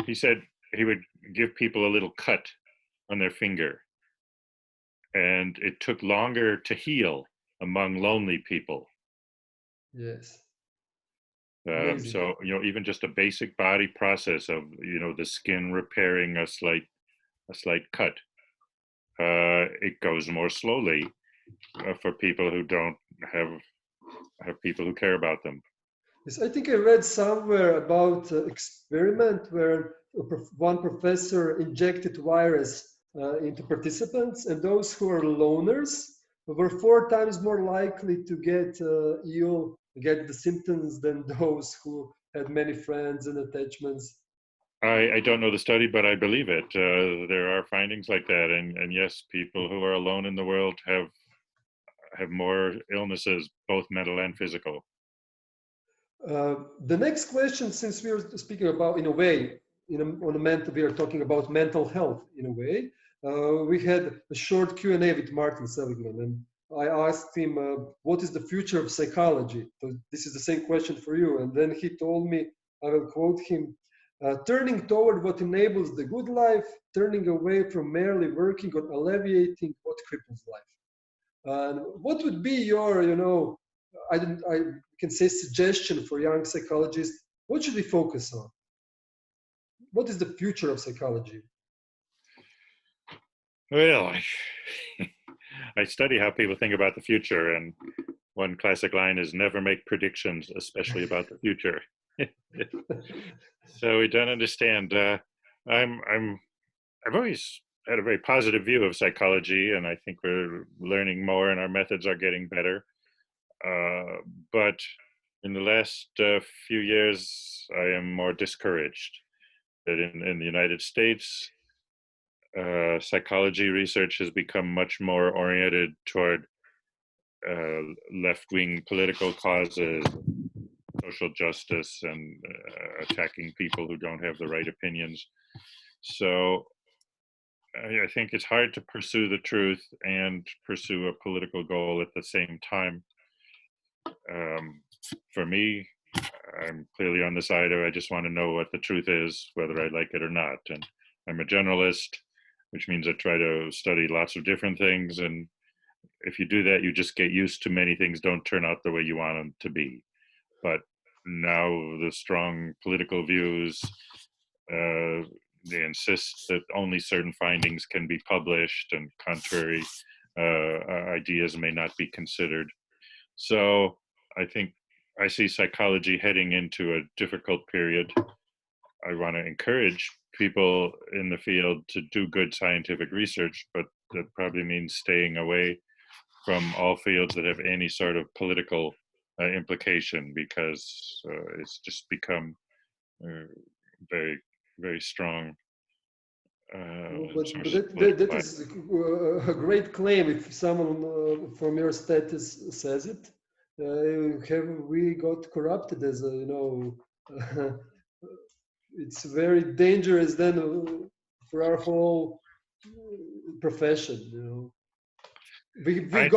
he said he would give people a little cut on their finger, and it took longer to heal among lonely people. Yes, amazing. So even just a basic body process of the skin repairing a slight cut, it goes more slowly for people who don't have have people who care about them. Yes, I think I read somewhere about experiment where one professor injected virus into participants, and those who are loners were 4 times more likely to get ill, get the symptoms than those who had many friends and attachments. I don't know the study, but I believe it. There are findings like that, and yes, people who are alone in the world have more illnesses, both mental and physical. The next question, since we are speaking about, in a way, on a mental, we are talking about mental health in a way. We had a short Q&A with Martin Seligman, and I asked him, what is the future of psychology? So this is the same question for you. And then he told me, I will quote him, turning toward what enables the good life, turning away from merely working on alleviating what cripples life. What would be your, I can say suggestion for young psychologists? What should we focus on? What is the future of psychology? Well, I study how people think about the future, and one classic line is never make predictions, especially about the future. So we don't understand. I've always had a very positive view of psychology, and I think we're learning more, and our methods are getting better. Uh, but in the last few years, I am more discouraged that in the United States, psychology research has become much more oriented toward uh, left-wing political causes, social justice, and attacking people who don't have the right opinions. So I think it's hard to pursue the truth and pursue a political goal at the same time. Um, for me, I'm clearly on the side of I just want to know what the truth is, whether I like it or not. And I'm a generalist, which means I try to study lots of different things. And if you do that, you just get used to many things don't turn out the way you want them to be. But now the strong political views, they insist that only certain findings can be published and contrary ideas may not be considered. So I think I see psychology heading into a difficult period. I want to encourage people in the field to do good scientific research, but that probably means staying away from all fields that have any sort of political implication, because it's just become uh, very, very strong But source of political that is a great claim if someone from your status says it. Have we got corrupted as a, it's very dangerous then for our whole profession, I think have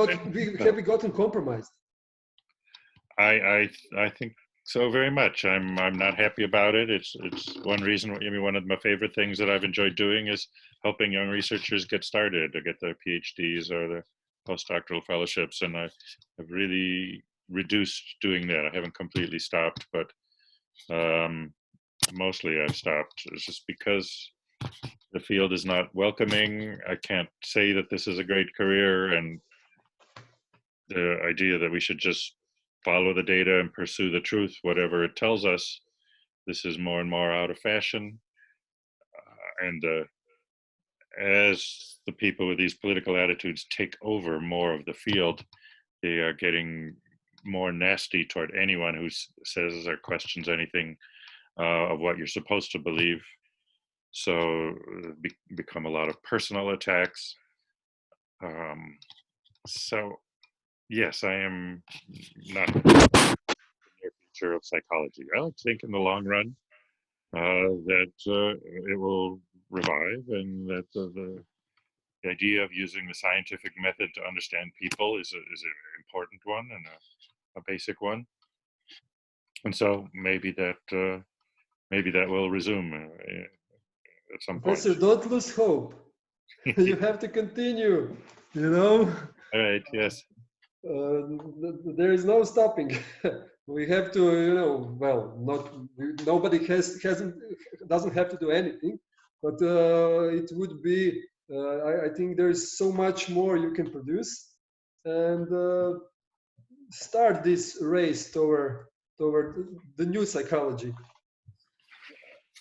so. we gotten compromised? I think so very much. I'm not happy about it. It's one reason. I mean, one of my favorite things that I've enjoyed doing is helping young researchers get started to get their PhDs or their postdoctoral fellowships, and I've really reduced doing that. I haven't completely stopped, but um, mostly I've stopped. It's just because the field is not welcoming. I can't say that this is a great career, and the idea that we should just follow the data and pursue the truth, whatever it tells us, this is more and more out of fashion. And as the people with these political attitudes take over more of the field, they are getting more nasty toward anyone who says or questions anything of what you're supposed to believe. So become a lot of personal attacks. Um, so yes, I am not near future of psychology. I like to think in the long run that it will revive, and that the idea of using the scientific method to understand people is an important one and a basic one. And so maybe that maybe that will resume at some point. Professor, don't lose hope. You have to continue, you know. All right. Yes. There is no stopping. We have to, you know, well, not nobody hasn't doesn't have to do anything, but it would be. I think there is so much more you can produce, and start this race toward the new psychology.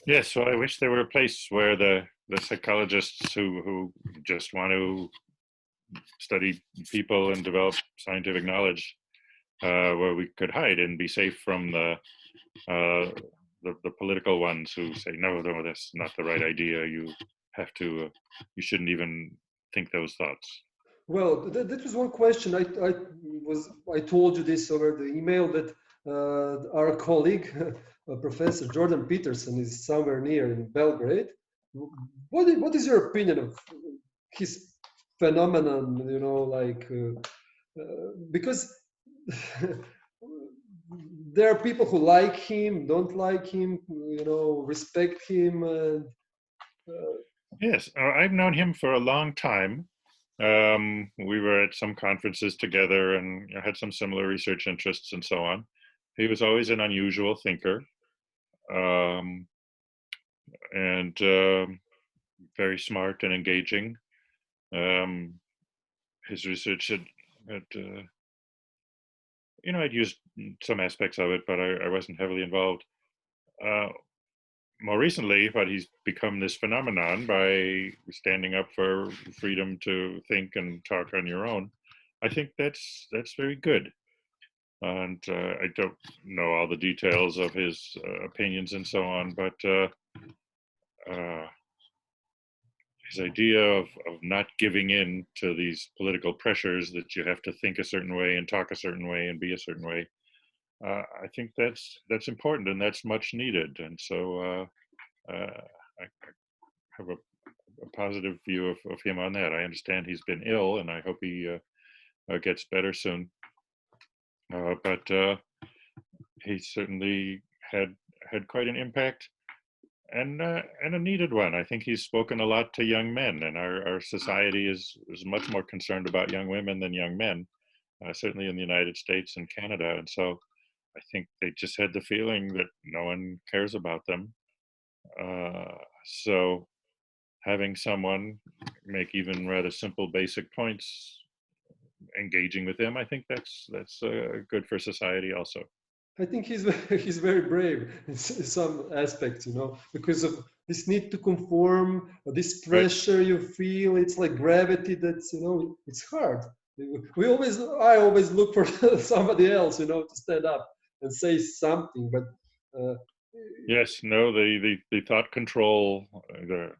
Yes. So I wish there were a place where the psychologists who just want to study people and develop scientific knowledge, where we could hide and be safe from uh, the political ones who say no, no, that's not the right idea. You have to, you shouldn't even think those thoughts. Well, that was one question. I told you this over the email that our colleague, Professor Jordan Peterson, is somewhere near in Belgrade. What is your opinion of his phenomenon? You know, like because there are people who like him, don't like him, you know, respect him, and Yes, I've known him for a long time. We were at some conferences together and had some similar research interests and so on. He was always an unusual thinker, um, and very smart and engaging. Um, his research had I'd used some aspects of it, but I wasn't heavily involved. Uh, More recently, but he's become this phenomenon by standing up for freedom to think and talk on your own. I think that's very good, and I don't know all the details of his opinions and so on, but uh, his idea of not giving in to these political pressures that you have to think a certain way and talk a certain way and be a certain way. I think that's important and that's much needed, and so I have a positive view of him on that. I understand he's been ill, and I hope he gets better soon. But he certainly had quite an impact, and a needed one. I think he's spoken a lot to young men, and our society is much more concerned about young women than young men, certainly in the United States and Canada. And so I think they just had the feeling that no one cares about them. So having someone make even rather simple, basic points, engaging with them, I think that's good for society also. I think he's he's very brave in some aspects, you know, because of this need to conform, this Right. pressure you feel. It's like gravity. That's, you know, it's hard. I always look for somebody else, you know, to stand up and say something. But uh, Yes. No. The thought control, the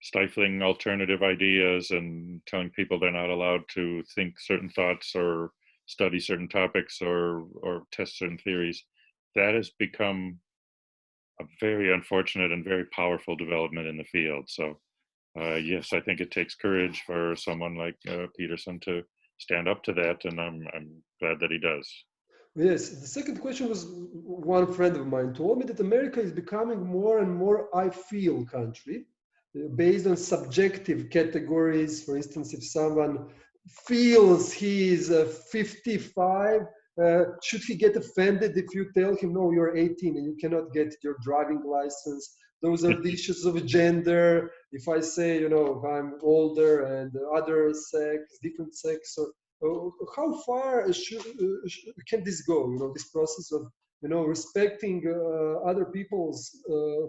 stifling alternative ideas, and telling people they're not allowed to think certain thoughts or study certain topics or test certain theories. That has become a very unfortunate and very powerful development in the field. So yes, I think it takes courage for someone like Peterson to stand up to that, and I'm glad that he does. yes, the second question was one friend of mine told me that America is becoming more and more I feel country based on subjective categories. For instance, if someone feels he is 55, should he get offended if you tell him, no, you're 18 and you cannot get your driving license? Those are the issues of gender. If I say, you know, I'm older and other sex, different sex, or how far can this go? You know, this process of, you know, respecting other people's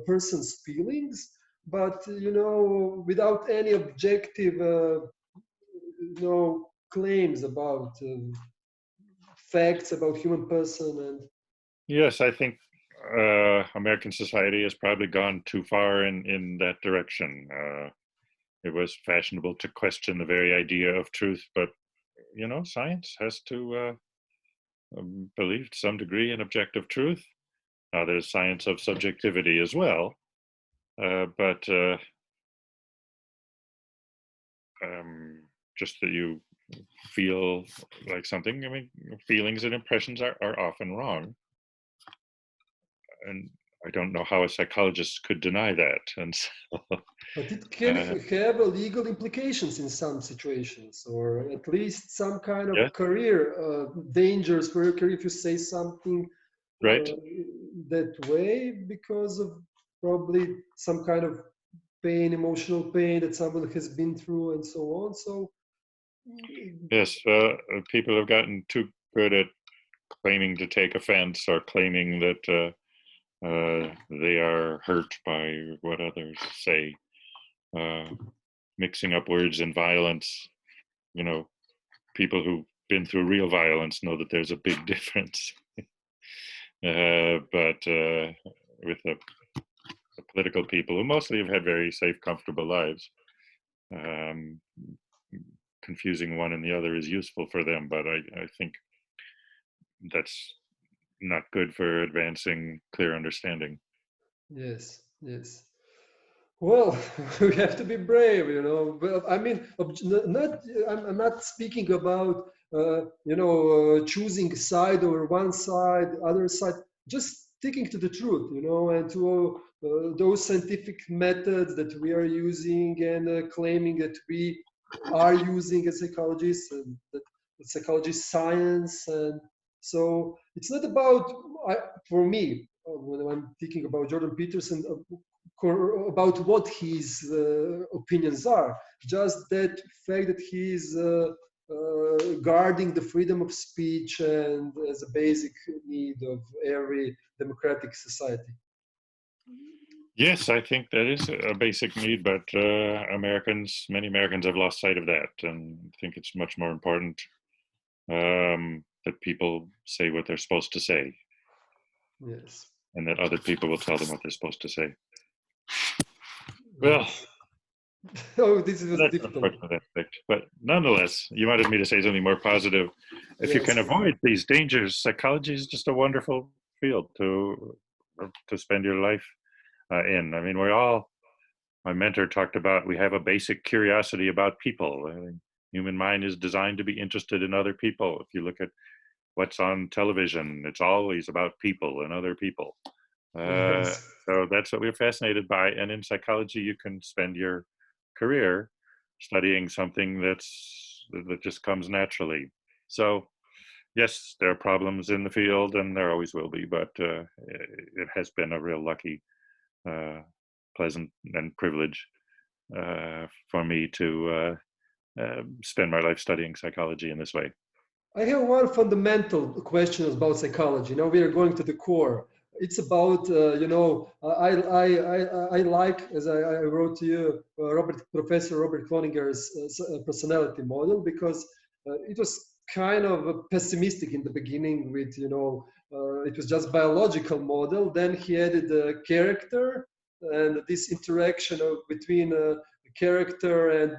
person's feelings, but, you know, without any objective, you know, claims about facts about human person. And Yes, I think American society has probably gone too far in that direction. It was fashionable to question the very idea of truth, but science has to believe to some degree in objective truth. There's science of subjectivity as well, but um, just that you feel like something. I mean, feelings and impressions are often wrong, and I don't know how a psychologist could deny that. And so, But it can uh, have a legal implications in some situations, or at least some kind yeah, of career dangers for your career if you say something right. uh, that way because of probably some kind of pain, emotional pain that someone has been through, and so on. So, Yes, people have gotten too good at claiming to take offense or claiming that they are hurt by what others say, uh, mixing up words and violence. You know, people who've been through real violence know that there's a big difference. But with the political people who mostly have had very safe, comfortable lives, um, confusing one and the other is useful for them. But I think that's not good for advancing clear understanding. yes, yes. Well, we have to be brave, you know. But I mean, not. I'm not speaking about choosing side over one side, other side. Just sticking to the truth, you know, and to those scientific methods that we are using and claiming that we are using as psychologists, and that psychology is science. And so it's not about, for me, when I'm thinking about Jordan Peterson, about what his opinions are. Just that fact that he's guarding the freedom of speech and as a basic need of every democratic society. Yes, I think that is a basic need, but many Americans have lost sight of that and think it's much more important that people say what they're supposed to say Yes. and that other people will tell them what they're supposed to say. Well, Yes. Oh, this was that's an difficult. unfortunate aspect. But nonetheless, you wanted me to say something more positive. If you Yes. can avoid these dangers, psychology is just a wonderful field to spend your life in. I mean, my mentor talked about, we have a basic curiosity about people. Human mind is designed to be interested in other people. If you look at what's on television, it's always about people and other people. Uh, Yes. so that's what we're fascinated by. And in psychology, you can spend your career studying something that just comes naturally. So yes, there are problems in the field, and there always will be. But it has been a real lucky, uh, pleasant, and privilege for me to spend my life studying psychology in this way. I have one fundamental question about psychology. Now we are going to the core. It's about, I like, as I wrote to you, Professor Robert Cloninger's personality model, because it was kind of pessimistic in the beginning with, it was just biological model. Then he added character and this interaction between character and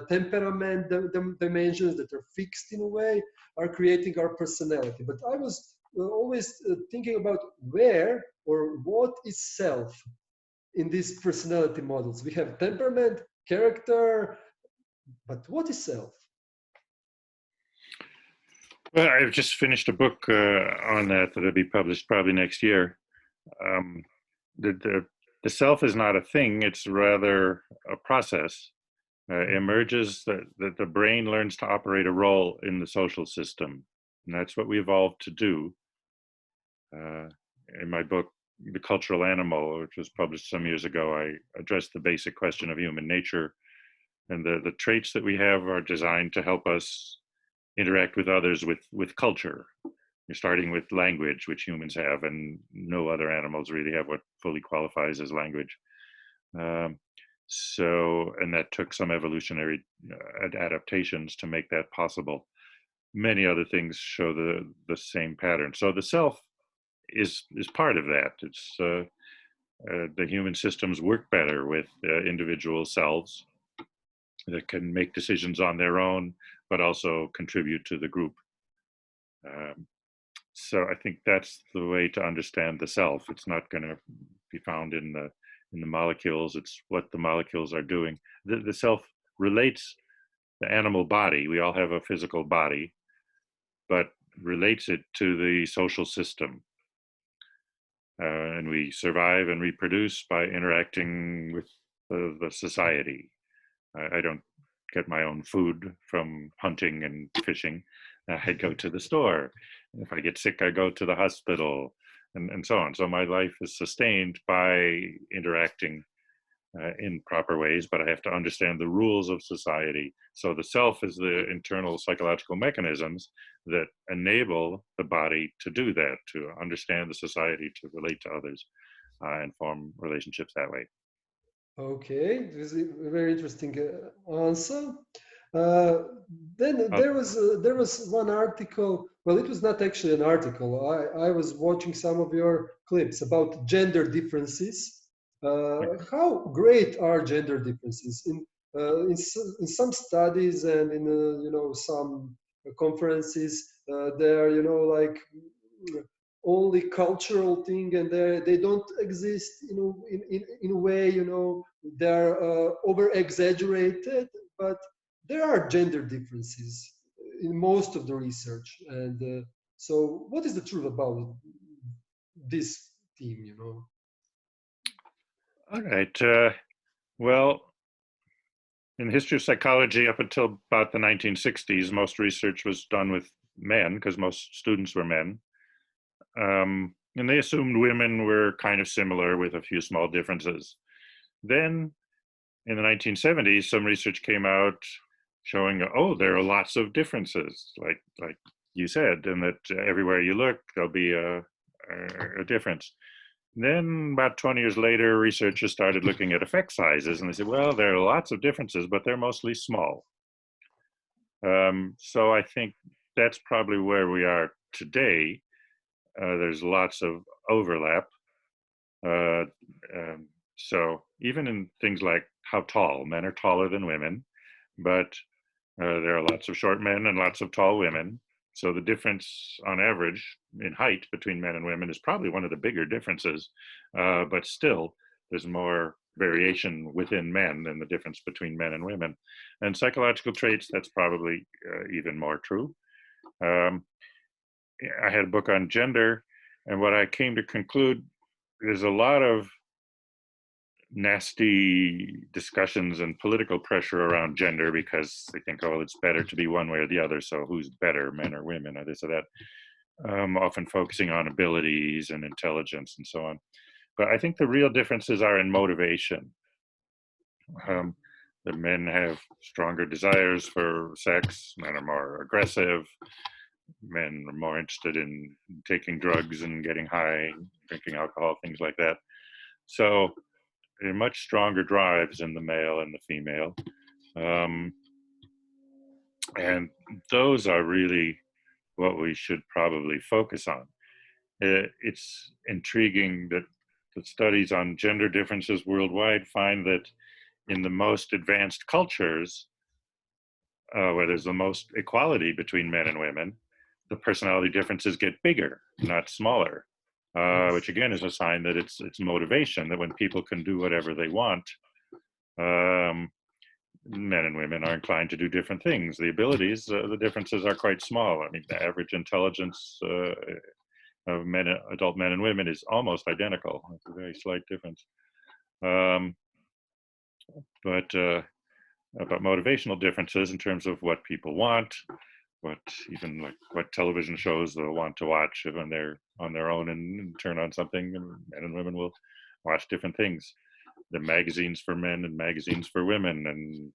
temperament dimensions that are fixed in a way are creating our personality. But I was always thinking about where or what is self in these personality models. We have temperament, character, but what is self? Well, I've just finished a book on that that'll be published probably next year. Um, the self is not a thing; it's rather a process. Emerges that the brain learns to operate a role in the social system, and that's what we evolved to do. Uh, in my book, The Cultural Animal, which was published some years ago, I addressed the basic question of human nature, and the traits that we have are designed to help us interact with others with culture. You're starting with language, which humans have, and no other animals really have what fully qualifies as language. Um, and that took some evolutionary adaptations to make that possible. Many other things show the same pattern. So the self is part of that. It's the human systems work better with individual selves that can make decisions on their own, but also contribute to the group. Um, so I think that's the way to understand the self. It's not going to be found in the molecules. It's what the molecules are doing. The self relates the animal body. We all have a physical body, but relates it to the social system. and we survive and reproduce by interacting with the society. I don't get my own food from hunting and fishing. I go to the store. If I get sick, I go to the hospital, and so on. So my life is sustained by interacting in proper ways, but I have to understand the rules of society. So the self is the internal psychological mechanisms that enable the body to do that, to understand the society, to relate to others, and form relationships that way. Okay, this is a very interesting answer. Uh, then Uh, there was one article. Well, it was not actually an article. I was watching some of your clips about gender differences. How great are gender differences in some studies and in some conferences? They are like only cultural thing, and they don't exist in a way, they're over exaggerated, but there are gender differences in most of the research. And so what is the truth about this theme? all right. Well, in the history of psychology, up until about the 1960s, most research was done with men because most students were men. And they assumed women were kind of similar with a few small differences. Then in the 1970s, some research came out showing, oh, there are lots of differences, like you said, and that everywhere you look, there'll be a difference. Then about 20 years later, researchers started looking at effect sizes, and they said, well, there are lots of differences, but they're mostly small. So I think that's probably where we are today. There's lots of overlap. Uh, so even in things like how tall, men are taller than women, but there are lots of short men and lots of tall women. So the difference on average in height between men and women is probably one of the bigger differences, but still there's more variation within men than the difference between men and women. And psychological traits, that's probably even more true. Um, I had a book on gender, and what I came to conclude is a lot of nasty discussions and political pressure around gender because they think, oh, it's better to be one way or the other. So who's better, men or women, or this or that? Often focusing on abilities and intelligence and so on. But I think the real differences are in motivation. Um, the men have stronger desires for sex, men are more aggressive, men are more interested in taking drugs and getting high, drinking alcohol, things like that. So there are much stronger drives in the male and the female. Um, and those are really what we should probably focus on. It's intriguing that the studies on gender differences worldwide find that in the most advanced cultures, where there's the most equality between men and women, the personality differences get bigger, not smaller. Which Yes. again is a sign that it's motivation, that when people can do whatever they want, um, men and women are inclined to do different things. The abilities, the differences are quite small. I mean, the average intelligence of adult men and women is almost identical. It's a very slight difference. Um, but motivational differences in terms of what people want, what even like what television shows they'll want to watch when they're on their own and turn on something, and men and women will watch different things. The magazines for men and magazines for women, and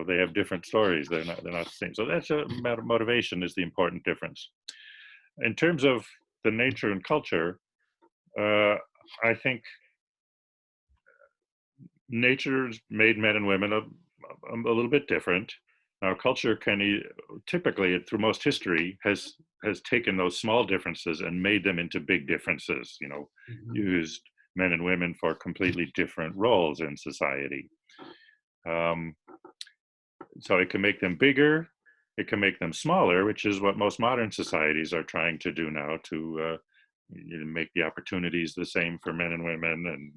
they have different stories. They're not the same. So that's motivation is the important difference. In terms of the nature and culture, uh, I think nature's made men and women a little bit different. Now, culture can typically, through most history, has taken those small differences and made them into big differences. Mhm. Used men and women for completely different roles in society. Um, so it can make them bigger, it can make them smaller, which is what most modern societies are trying to do now to make the opportunities the same for men and women. And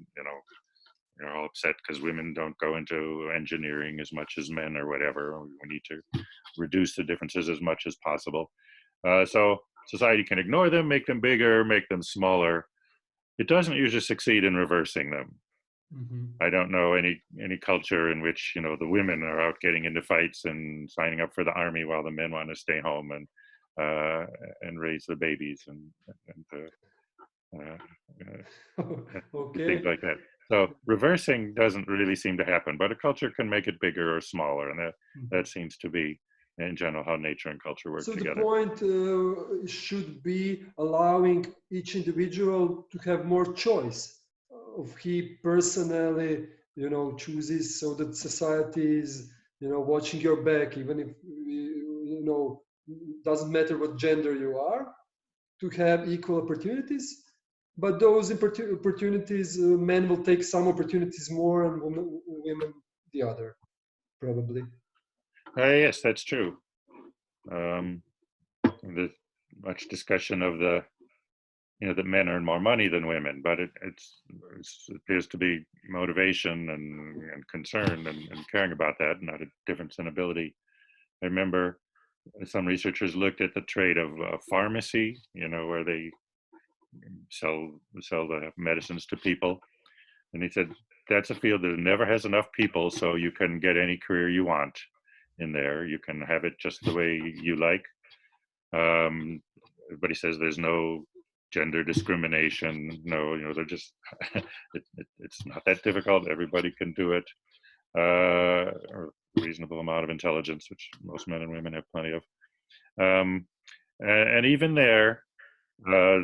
they're all upset because women don't go into engineering as much as men or whatever. We need to reduce the differences as much as possible. So society can ignore them, make them bigger, make them smaller. it doesn't usually succeed in reversing them. Mhm. I don't know any culture in which, you know, the women are out getting into fights and signing up for the army while the men want to stay home uh, and raise the babies and uh, things Okay. like that. So reversing doesn't really seem to happen, but a culture can make it bigger or smaller, and that Mhm. seems to be in general how nature and culture work So the together. point should be allowing each individual to have more choice of he personally, chooses, so that society is, watching your back, even if, doesn't matter what gender you are, to have equal opportunities. But those opportunities, men will take some opportunities more and women the other, probably. Yes, that's true. Um, there's much discussion of the, you know, that men earn more money than women, but it appears to be motivation and concern and caring about that, not a difference in ability. I remember some researchers looked at the trade of pharmacy, you know, where they sell the medicines to people, and he said that's a field that never has enough people, so you can get any career you want in there. You can have it just the way you like. Um, but he says there's no gender discrimination. No, you know, they're just it's not that difficult. Everybody can do it. Or reasonable amount of intelligence, which most men and women have plenty of. Um, and even there,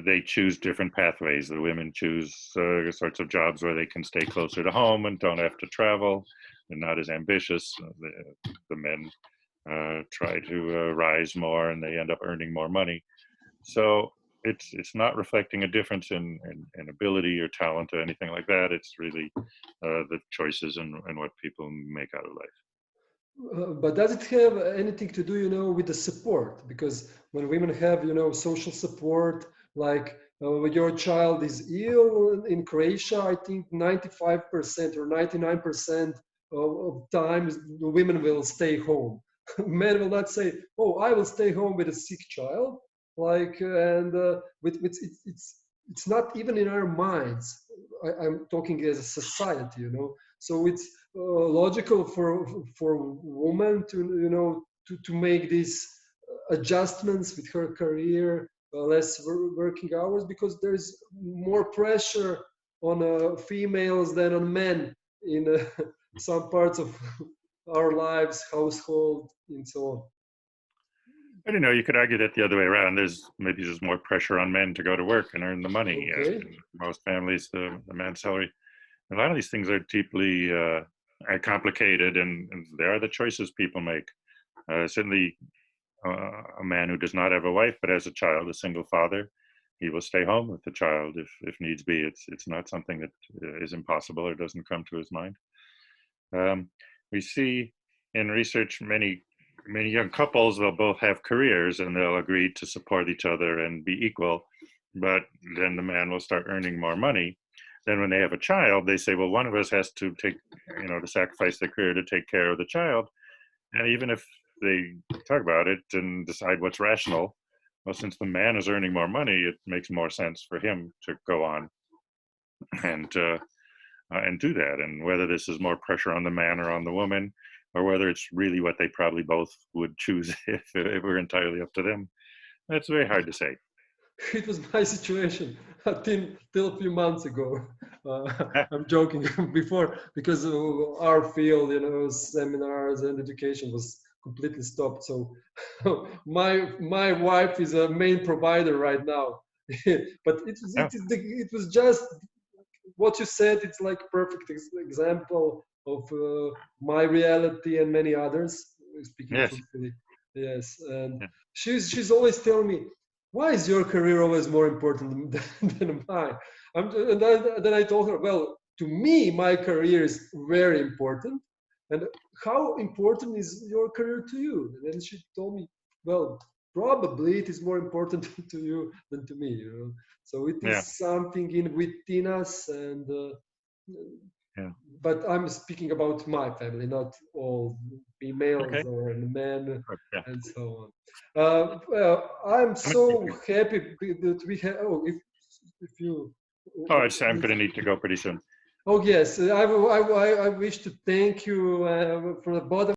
they choose different pathways. The women choose sorts of jobs where they can stay closer to home and don't have to travel. They're not as ambitious. The men try to rise more, and they end up earning more money. So it's not reflecting a difference in ability or talent or anything like that. It's really the choices and what people make out of life. But does it have anything to do, with the support? Because when women have, social support, like when your child is ill in Croatia, I think 95% or 99% of times the women will stay home. Men will not say, "Oh, I will stay home with a sick child." Like, and with it's not even in our minds. I'm talking as a society, So it's logical for woman to to make these adjustments with her career, less working hours, because there's more pressure on females than on men in some parts of our lives, household, and so on. I don't know. You could argue that the other way around. There's maybe just more pressure on men to go to work and earn the money. Okay. In most families, the man's salary. A lot of these things are deeply complicated, and there are the choices people make. Certainly, a man who does not have a wife but has a child, a single father, he will stay home with the child if needs be. It's not something that is impossible or doesn't come to his mind. We see in research many young couples, they'll both have careers and they'll agree to support each other and be equal, but then the man will start earning more money. Then when they have a child, they say, well, one of us has to take, you know, to sacrifice their career to take care of the child. And even if they talk about it and decide what's rational, well, since the man is earning more money, it makes more sense for him to go on and uh, and do that. And whether this is more pressure on the man or on the woman, or whether it's really what they probably both would choose if it were entirely up to them, that's very hard to say. It was my situation till a few months ago. Ah, I'm joking before, because our field, seminars and education was completely stopped. So my wife is a main provider right now. But yeah, it was just what you said. It's like a perfect example of my reality and many others. Speaking yes, truthfully, yes. And yeah, she's always telling me, why is your career always more important than mine? Then I told her, well, to me, my career is very important. And how important is your career to you? And then she told me, well, probably it is more important to you than to me. So it yeah, is something in within us, and yeah. but I'm speaking about my family, not all females Okay, or men yeah. and so on. Well, I'm I mean, so happy that we have. Oh, if you Oh, I'm going to need to go pretty soon. Oh yes, I wish to thank you from the bottom